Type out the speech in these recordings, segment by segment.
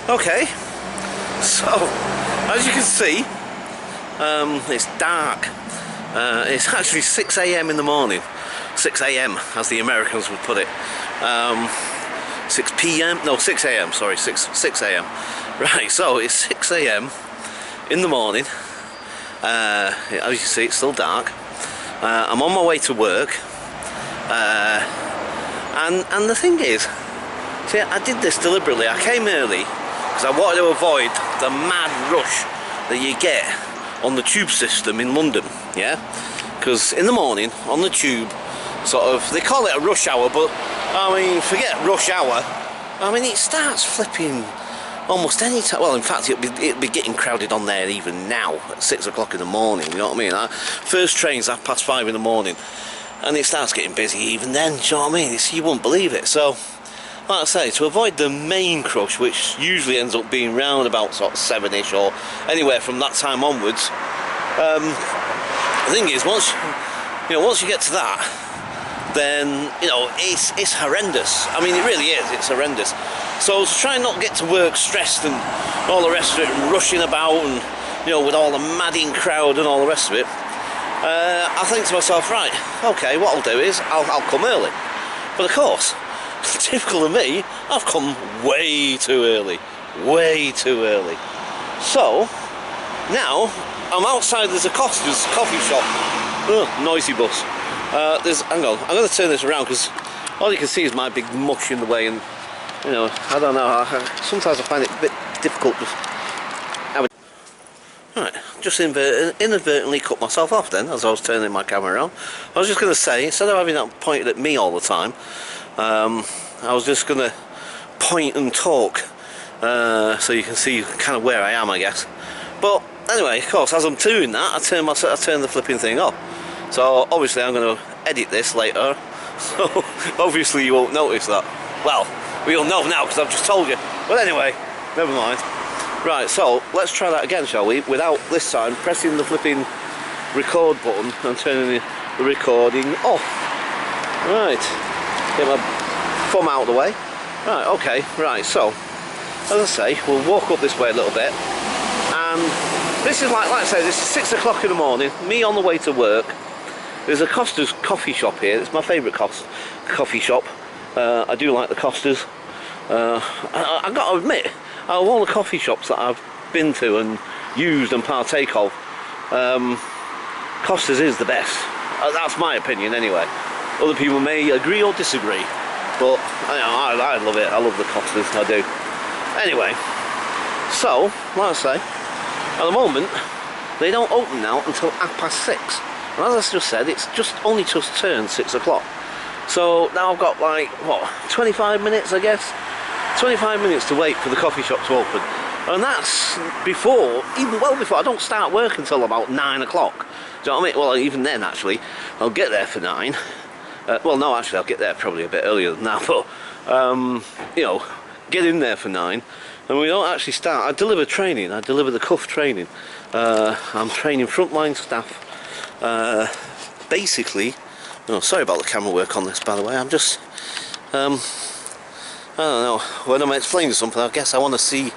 Okay, so as you can see, it's dark. It's actually 6 a.m. in the morning. 6 a.m. as the Americans would put it. 6 p.m. No, 6 a.m. Sorry, 6 a.m. Right, so it's 6 a.m. in the morning. As you can see, it's still dark. I'm on my way to work. And the thing is, see, I did this deliberately. I came early because I wanted to avoid the mad rush that you get on the tube system in London, yeah? Because in the morning, on the tube, sort of, they call it a rush hour, but, I mean, forget rush hour. I mean, it starts flipping almost any time. Well, in fact, it'd be getting crowded on there even now, at 6 o'clock in the morning, you know what I mean? First train's 5:30 in the morning, and it starts getting busy even then, do you know what I mean? You wouldn't believe it. So, like I say, to avoid the main crush, which usually ends up being round about sort of 7-ish or anywhere from that time onwards, the thing is, once you get to that, then, you know, it's horrendous. I mean, it really is, it's horrendous. So to try and not get to work stressed and all the rest of it, and rushing about, and, you know, with all the madding crowd and all the rest of it, I think to myself, right, okay, what I'll do is I'll come early. But of course, typical of me, I've come way too early. Way too early. So, now, I'm outside, there's a Costa's coffee shop. Ugh, noisy bus. Hang on, I'm going to turn this around because all you can see is my big mush in the way, and, you know, I don't know, sometimes I find it a bit difficult to have it. Right, just inadvertently cut myself off then, as I was turning my camera around. I was just going to say, instead of having that pointed at me all the time, I was just going to point and talk, so you can see kind of where I am, I guess. But anyway, of course, as I'm doing that, I turn the flipping thing off. So obviously I'm going to edit this later, so obviously you won't notice that. Well, we'll know now because I've just told you. But anyway, never mind. Right, so let's try that again, shall we? Without this time pressing the flipping record button and turning the recording off. Right, get my thumb out of the way. Right, okay, right, so as I say, we'll walk up this way a little bit, and this is like I say, this is 6 o'clock in the morning, me on the way to work. There's a Costa's coffee shop here. It's my favourite coffee shop. I do like the Costa's. I got to admit, out of all the coffee shops that I've been to and used and partake of, Costa's is the best. That's my opinion anyway. Other people may agree or disagree, but I love it. I love the Costa's, I do. Anyway, so, like I say, at the moment, they don't open now until 6:30. And as I just said, it's only just turned 6 o'clock. So now I've got like, what, 25 minutes, I guess? 25 minutes to wait for the coffee shop to open. And that's before, well before, I don't start work until about 9 o'clock. Do you know what I mean? Well, even then, actually, I'll get there for 9. Well, no, actually, I'll get there probably a bit earlier than that, but, you know, get in there for 9. And we don't actually start. I deliver training. I deliver the cuff training. I'm training frontline staff. Basically, oh, sorry about the camera work on this, by the way. I'm just, I don't know, when I'm explaining something, I guess I want to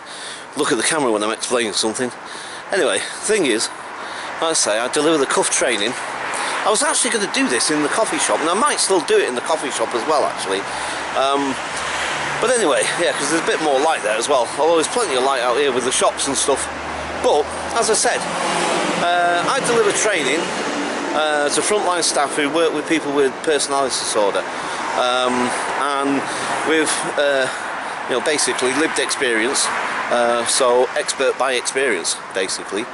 look at the camera when I'm explaining something. Anyway, the thing is, like I say, I deliver the cuff training. I was actually going to do this in the coffee shop, and I might still do it in the coffee shop as well, actually. But anyway, yeah, because there's a bit more light there as well, although there's plenty of light out here with the shops and stuff. But, as I said, I deliver training to frontline staff who work with people with personality disorder, and with you know, basically lived experience, so expert by experience, basically.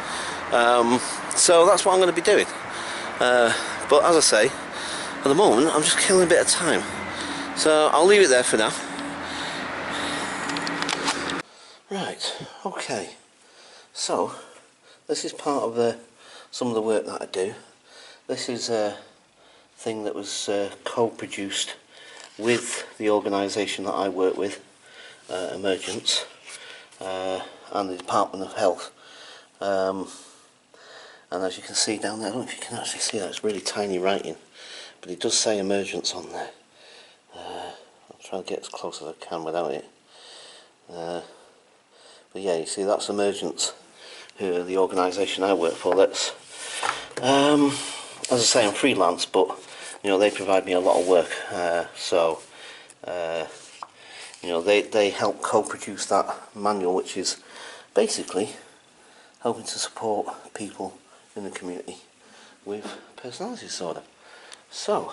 So that's what I'm going to be doing. But as I say, at the moment I'm just killing a bit of time, so I'll leave it there for now. Right, okay, so this is part of some of the work that I do. This is a thing that was co-produced with the organisation that I work with, Emergence, and the Department of Health. And as you can see down there, I don't know if you can actually see that, it's really tiny writing, but it does say Emergence on there. I'll try to get as close as I can without it. But yeah, you see, that's Emergence, who are the organisation I work for. That's, as I say, I'm freelance, but you know, they provide me a lot of work. So you know, they help co-produce that manual, which is basically helping to support people in the community with personality disorder. So,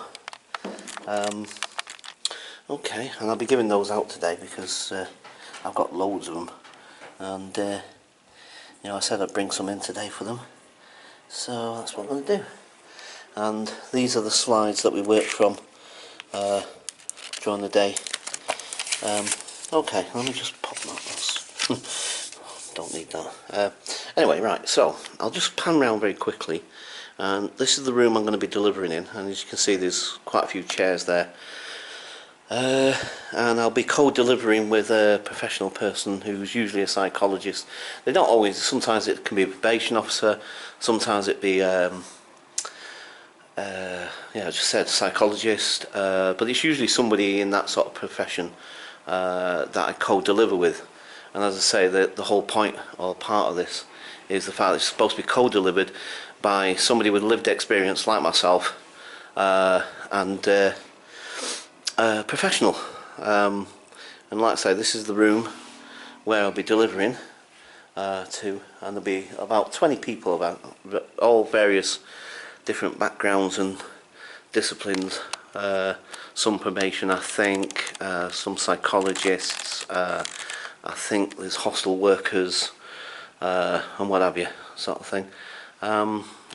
okay, and I'll be giving those out today because I've got loads of them, and you know, I said I'd bring some in today for them, so that's what I'm going to do. And these are the slides that we worked from during the day. Okay, let me just pop that. Don't need that. Anyway, right, so I'll just pan round very quickly. And this is the room I'm going to be delivering in, and as you can see, there's quite a few chairs there. And I'll be co-delivering with a professional person who's usually a psychologist. They don't always, sometimes it can be a probation officer, sometimes it be yeah, I just said psychologist, but it's usually somebody in that sort of profession that I co-deliver with. And as I say, the whole point or part of this is the fact that it's supposed to be co-delivered by somebody with lived experience like myself, and professional. And like I say, this is the room where I'll be delivering to, and there'll be about 20 people, about all various different backgrounds and disciplines. Some probation, I think, some psychologists, I think there's hostel workers, and what have you, sort of thing.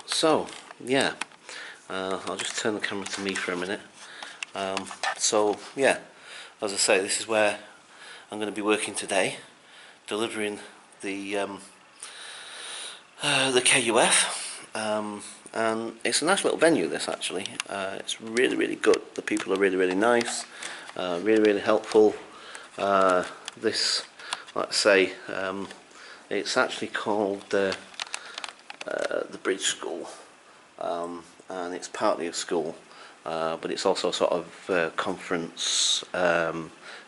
So yeah, I'll just turn the camera to me for a minute. So yeah, as I say, this is where I'm going to be working today, delivering the KUF, and it's a nice little venue, this, actually. It's really good. The people are really nice, really helpful. This, like I say, it's actually called the Bridge School, and it's partly a school, but it's also sort of a conference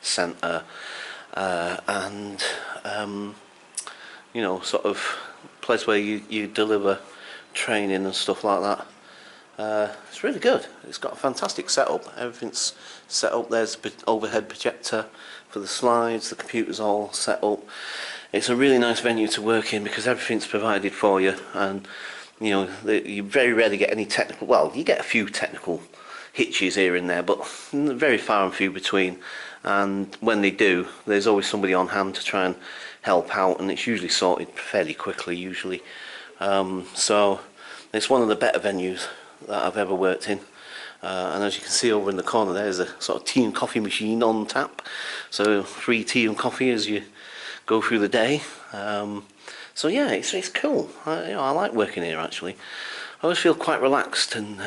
centre, and you know, sort of place where you deliver training and stuff like that. It's really good. It's got a fantastic setup. Everything's set up. There's an overhead projector for the slides. The computer's all set up. It's a really nice venue to work in because everything's provided for you, and you know, you very rarely get any technical. Well, you get a few technical hitches here and there, but very far and few between. And when they do, there's always somebody on hand to try and help out, and it's usually sorted fairly quickly, usually. So it's one of the better venues that I've ever worked in. And as you can see over in the corner, there's a sort of tea and coffee machine on tap, so free tea and coffee as you go through the day. So yeah, it's cool. You know, I like working here, actually. I always feel quite relaxed and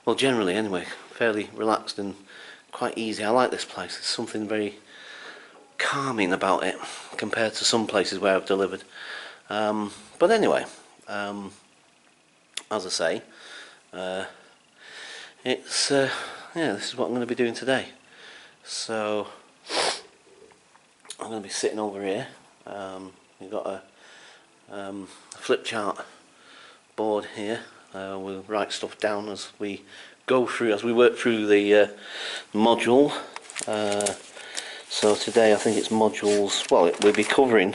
well, generally anyway, fairly relaxed and quite easy. I like this place. There's something very calming about it compared to some places where I've delivered. But anyway, as I say, it's yeah, this is what I'm going to be doing today. So I'm going to be sitting over here. We've got a flip chart board here. We'll write stuff down as we go through, as we work through the module. So today I think it's modules, well, we'll be covering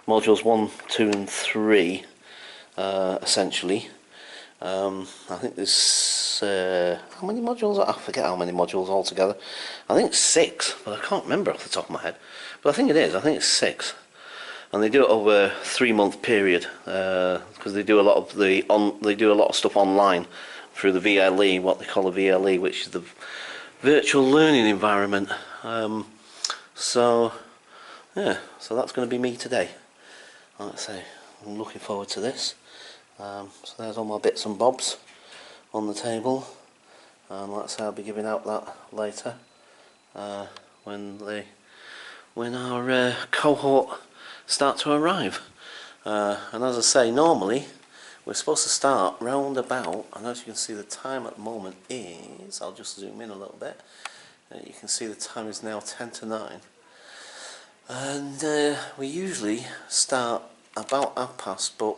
modules 1, 2 and 3 essentially. I think there's how many modules? I forget how many modules altogether. I think it's 6, but I can't remember off the top of my head. But I think it is. I think it's 6, and they do it over a 3-month period because they do a lot of stuff online through the VLE, what they call a VLE, which is the virtual learning environment. So yeah, so that's going to be me today. Like I say, I'm looking forward to this. So there's all my bits and bobs on the table, and like I say, I'll be giving out that later when our cohort start to arrive. And as I say, normally we're supposed to start round about, and as you can see, the time at the moment is, I'll just zoom in a little bit. You can see the time is now 10 to 9. and we usually start about 1:30, but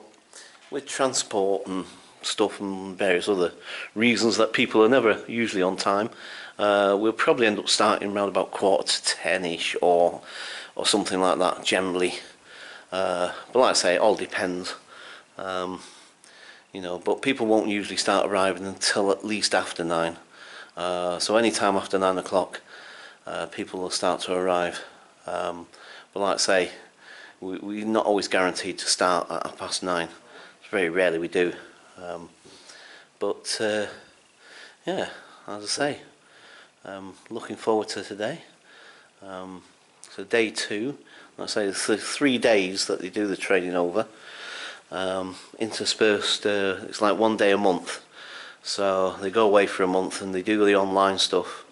with transport and stuff and various other reasons that people are never usually on time, we'll probably end up starting around about 9:45ish or something like that generally. But like I say, it all depends. You know, but people won't usually start arriving until at least after 9. So any time after 9 o'clock, people will start to arrive. But like I say, we're not always guaranteed to start at 9:30. It's very rarely we do. But yeah, as I say, looking forward to today. So day 2, like I say, it's the 3 days that they do the training over. Interspersed, it's like 1 day a month. So they go away for a month and they do the online stuff.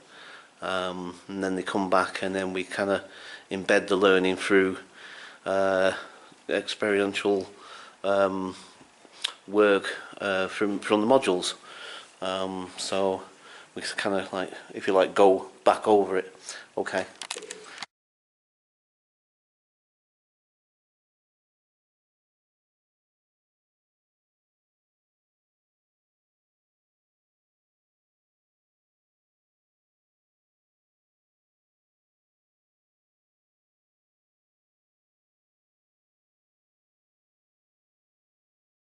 And then they come back and then we kind of embed the learning through experiential work from the modules. So we kind of, like, if you like, go back over it. Okay.